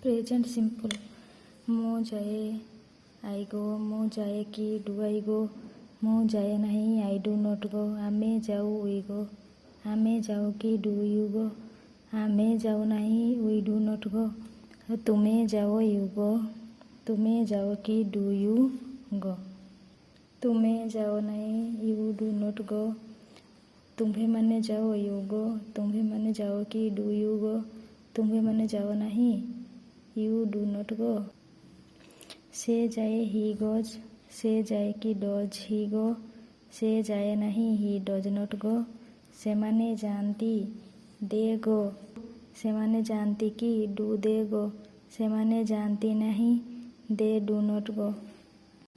Present simple. ମୁଁ ଯାଏ, I ଗୋ। ମୁଁ ଯାଏ କି, ଡୁ ଆଇ ଗୋ। ମୁଁ ଯାଏ ନାହିଁ, ଆଇ ଡୁ ନଟ୍ ଗୋ। ଆମେ ଯାଉ, ଉଇ ଗୋ। ଆମେ ଯାଉ କି, ଡୁ ୟୁ ଗୋ। ଆମେ ଯାଉ ନାହିଁ, ଉଇ ଡୁ ନଟ୍ ଗୋ। ତୁମେ ଯାଅ, ୟୁ ଗୋ। ତୁମେ ଯାଅ କି, ଡୁ ୟୁ ଗୋ। ତୁମେ ଯାଅ ନାହିଁ, ୟୁ ଡୁ ନଟ୍ ଗୋ। ତୁମ୍ଭେମାନେ ଯାଅ, ୟୁ ଗୋ। ତୁମ୍ଭେମାନେ ଯାଅ କି, ଡୁ ୟୁ ଗୋ। ତୁମ୍ଭେମାନେ ଯାଅ ନାହିଁ, ୟୁ ଡୁ ନଟ୍ ଗୋ। ସେ ଯାଏ, ହି ଗୋଜ୍। ସେ ଯାଏ କି, ଡଜ୍ ହି ଗୋ। ସେ ଯାଏ ନାହିଁ, ହି ଡଜ୍ ନଟ୍ ଗୋ। ସେମାନେ ଯାଆନ୍ତି, ଦେ ଗୋ। ସେମାନେ ଯାଆନ୍ତି କି, ଡୁ ଦେ ଗୋ। ସେମାନେ ଯାଆନ୍ତି ନାହିଁ, they do not go.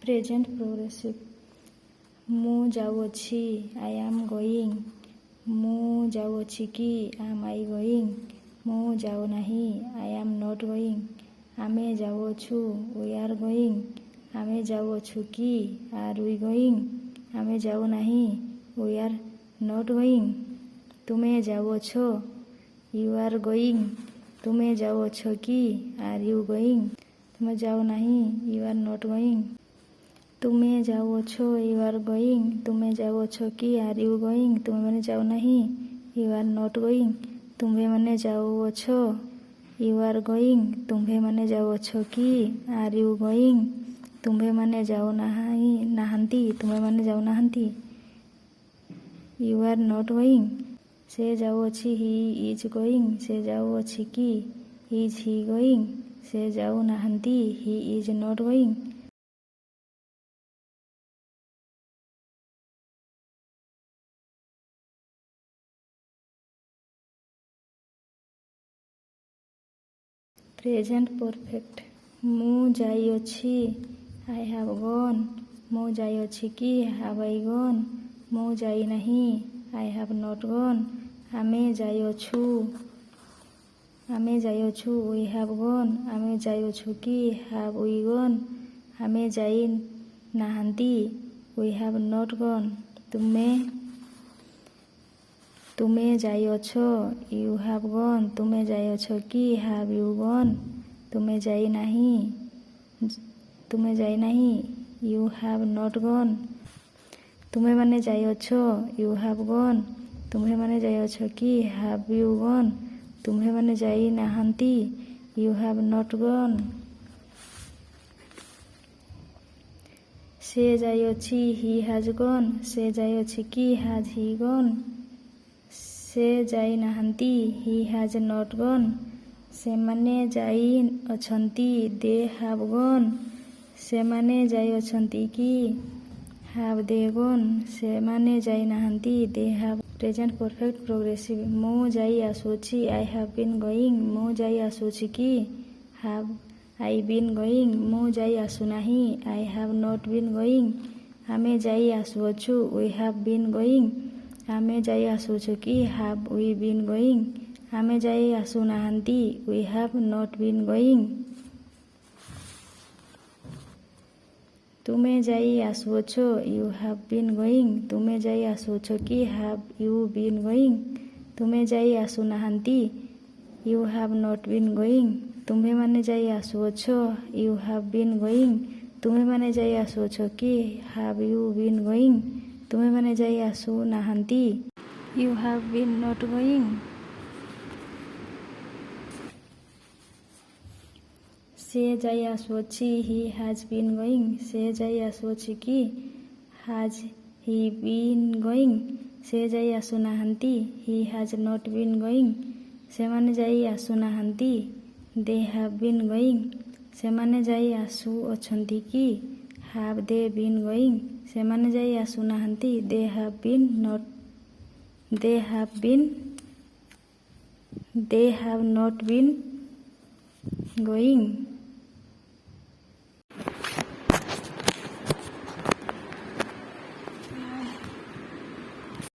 Present progressive. ମୁଁ ଯାଉଅଛି, ଆଇ ଆମ୍ ଗୋଇଂ। ମୁଁ ଯାଉଅଛି କି, ଆମ୍ ଆଇ ଗୋଇଂ। ମୁଁ ଯାଉ ନାହିଁ, ଆଇ ଆମ୍ ନଟ୍ ଗୋଇଂ। ଆମେ ଯାଉଅଛୁ, ଉଇ ଆର୍ ଗୋଇଂ। ଆମେ ଯାଉଅଛୁ କି, ଆର୍ ଉଇ ଗୋଇଂ। ଆମେ ଯାଉ ନାହିଁ, ଉଇ ଆର୍ ନଟ୍ ଗୋଇଂ। ତୁମେ ଯାଉଅଛ, ୟୁ ଆର୍ ଗୋଇଂ। ତୁମେ ଯାଉଅଛ କି, ଆର୍ ୟୁ ଗୋଇଂ। ତୁମେ ଯାଉ ନାହିଁ, ୟୁ ଆର୍ ନଟ୍ ଗୋଇଂ। ତୁମେ ଯାଉଅଛ, ୟୁ ଆର୍ ଗୋଇଂ। ତୁମେ ଯାଉଅଛ କି, ଆର୍ ୟୁ ଗୋଇଂ। ତୁମେମାନେ ଯାଉ ନାହିଁ, ୟୁ ଆର୍ ନଟ୍ ଗୋଇଂ। ତୁମ୍ଭେମାନେ ଯାଉଅଛ, ୟୁ ଆର୍ ଗୋଇଂ। ତୁମ୍ଭେମାନେ ଯାଉଅଛ କି, ଆର୍ ୟୁ ଗୋଇଂ। ତୁମ୍ଭେମାନେ ଯାଉ ନାହାନ୍ତି। ତୁମ୍ଭେମାନେ ଯାଉ ନାହାନ୍ତି, ୟୁ ଆର୍ ନଟ୍ ଗୋଇଂ। ସେ ଯାଉଅଛି, ହି ଇଜ୍ ଗୋଇଂ। ସେ ଯାଉଅଛି କି, ଇଜ୍ ହି ଗୋଇଂ। ସେ ଯାଉ ନାହାନ୍ତି, he is not going. Present perfect. ମୁଁ ଯାଇଅଛି, ଆଇ ହାଭ୍ ଗନ୍। ମୁଁ ଯାଇଅଛି କି, ହାଭ୍ ଆଇ ଗନ୍। ମୁଁ ଯାଇ ନାହିଁ, ଆଇ ହାଭ୍ ନଟ୍ ଗନ୍। ଆମେ ଯାଇଅଛୁ, ଉଇ ହାଭ୍ ଗନ୍। ଆମେ ଯାଇଅଛୁ କି, ହାଭ୍ ଉଇ ଗନ୍। ଆମେ ଯାଇ ନାହାନ୍ତି, ଉଇ ହାଭ୍ ନଟ୍ ଗନ୍। ତୁମେ ଯାଇଅଛ, ୟୁ ହାଭ୍ ଗନ୍। ତୁମେ ଯାଇଅଛ କି, ହାଭ୍ ୟୁ ଗନ୍। ତୁମେ ଯାଇ ନାହିଁ, ୟୁ ହାଭ୍ ନଟ୍ ଗନ୍। ତୁମେମାନେ ଯାଇଅଛ, ୟୁ ହାଭ୍ ଗନ୍। ତୁମ୍ଭେମାନେ ଯାଇଅଛ କି, ହାଭ୍ ୟୁ ଗନ୍। ତୁମ୍ଭେମାନେ ଯାଇ ନାହାନ୍ତି, ୟୁ ହାଭ୍ ନଟ୍ ଗନ୍। ସେ ଯାଇଅଛି, ହି ହାଜ୍ ଗନ୍। ସେ ଯାଇଅଛି କି, ହାଜ୍ ହି ଗନ୍। ସେ ଯାଇ ନାହାନ୍ତି, ହି ହାଜ୍ ନଟ୍ ଗନ୍। ସେମାନେ ଯାଇଅଛନ୍ତି, ଦେ ହାଭ୍ ଗନ୍। ସେମାନେ ଯାଇଅଛନ୍ତି କି, ହାଭ୍ ଦେ ଗନ୍। ସେମାନେ ଯାଇ ନାହାନ୍ତି, ଦେ ହାଭ୍। Present perfect progressive. ମୁଁ ଯାଇ ଆସୁଅଛି, ଆଇ ହାଭ୍ ବିନ୍ ଗୋଇଂ। ମୁଁ ଯାଇ ଆସୁଅଛି କି, ହାଭ୍ ଆଇ ବିନ୍ ଗୋଇଂ। ମୁଁ ଯାଇ ଆସୁନାହିଁ, I have not been going. ଆମେ ଯାଇ ଆସୁଅଛୁ, ଉଇ ହାଭ୍ ବିନ୍ ଗୋଇଂ। ଆମେ ଯାଇ ଆସୁଅଛୁ କି, ହାଭ୍ ଉଇ ବିନ୍ ଗୋଇଂ। ଆମେ ଯାଇ ଆସୁନାହାନ୍ତି, ଉଇ ହାଭ୍ ନଟ୍ ବିନ୍ ଗୋଇଂ। ତୁମେ ଯାଇ ଆସୁଅଛ, ୟୁ ହାଭ୍ ବିନ୍ ଗୋଇଂ। ତୁମେ ଯାଇ ଆସୁଅଛ କି, ହାଭ୍ ୟୁ ବିନ୍ ଗୋଇଂ। ତୁମେ ଯାଇ ଆସୁନାହାନ୍ତି, you have not been going. ତୁମ୍ଭେମାନେ ଯାଇ ଆସୁଅଛ, ୟୁ ହାଭ୍ ବିନ୍ ଗୋଇଂ। ତୁମେମାନେ ଯାଇ ଆସୁଅଛ କି, ହାଭ୍ ୟୁ ବିନ୍ ଗୋଇଂ। ତୁମେମାନେ ଯାଇ ଆସୁନାହାନ୍ତି, you have been not going. ସେ ଯାଇ ଆସୁଅଛି, ହି ହାଜ୍ ବିନ୍ ଗୋଇଂ। ସେ ଯାଇ ଆସୁଅଛି କି, ହାଜ୍ ହି ବିନ୍ ଗୋଇଂ। ସେ ଯାଇ ଆସୁନାହାନ୍ତି, he has not been going. ସେମାନେ ଯାଇ ଆସୁନାହାନ୍ତି, ଦେ ହାଭ୍ ବିନ୍ ଗୋଇଂ। ସେମାନେ ଯାଇ ଆସୁଅଛନ୍ତି କି, ହାଭ୍ ଦେ ବିନ୍ ଗୋଇଂ। ସେମାନେ ଯାଇ ଆସୁନାହାନ୍ତି, they have not been going.